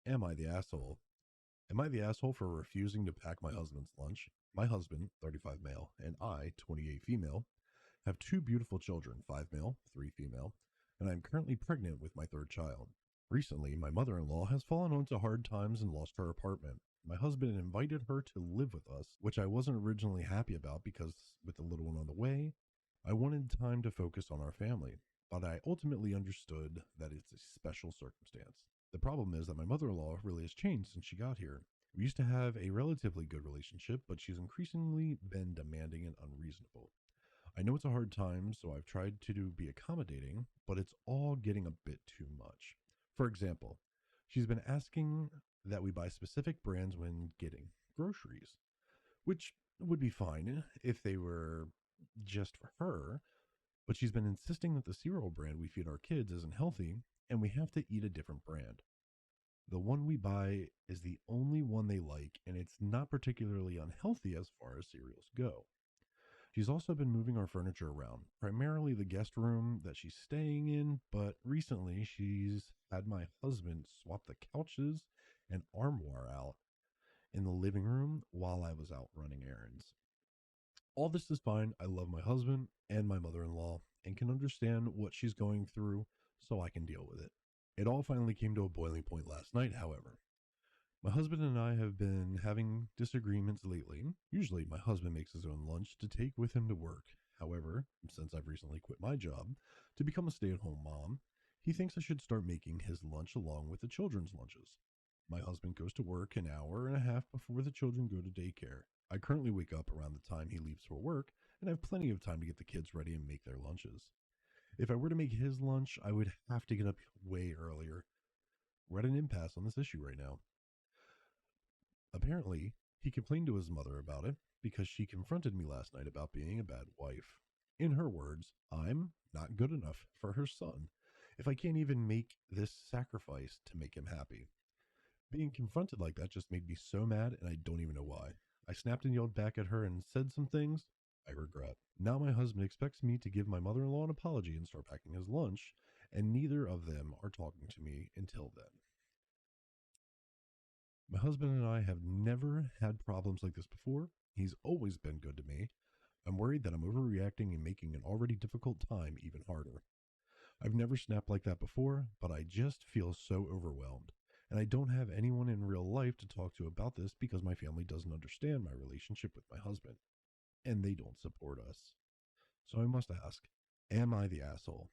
Am I the asshole? Am I the asshole for refusing to pack my husband's lunch? My husband, 35 male, and I, 28 female, have two beautiful children, 5 male, 3 female, and I am currently pregnant with my third child. Recently, my mother in law has fallen onto hard times and lost her apartment. My husband invited her to live with us, which I wasn't originally happy about because, with the little one on the way, I wanted time to focus on our family. But I ultimately understood that it's a special circumstance. The problem is that my mother in law really has changed since she got here. We used to have a relatively good relationship, but she's increasingly been demanding and unreasonable. I know it's a hard time, so I've tried to be accommodating, but it's all getting a bit too much. For example, she's been asking that we buy specific brands when getting groceries, which would be fine if they were just for her, but she's been insisting that the cereal brand we feed our kids isn't healthy and we have to eat a different brand. The one we buy is the only one they like, and it's not particularly unhealthy as far as cereals go. She's also been moving our furniture around, primarily the guest room that she's staying in, but recently she's had my husband swap the couches and armoire out in the living room while I was out running errands. All this is fine. I love my husband and my mother in law and can understand what she's going through, so I can deal with it. It all finally came to a boiling point last night, however. My husband and I have been having disagreements lately. Usually, my husband makes his own lunch to take with him to work. However, since I've recently quit my job to become a stay at home mom, he thinks I should start making his lunch along with the children's lunches. My husband goes to work an hour and a half before the children go to daycare. I currently wake up around the time he leaves for work and have plenty of time to get the kids ready and make their lunches. If I were to make his lunch, I would have to get up way earlier. We're at an impasse on this issue right now. Apparently, he complained to his mother about it because she confronted me last night about being a bad wife. In her words, I'm not good enough for her son if I can't even make this sacrifice to make him happy. Being confronted like that just made me so mad, and I don't even know why. I snapped and yelled back at her and said some things I regret. Now my husband expects me to give my mother in law an apology and start packing his lunch, and neither of them are talking to me until then. My husband and I have never had problems like this before. He's always been good to me. I'm worried that I'm overreacting and making an already difficult time even harder. I've never snapped like that before, but I just feel so overwhelmed. And I don't have anyone in real life to talk to about this because my family doesn't understand my relationship with my husband, and they don't support us. So I must ask, am I the asshole?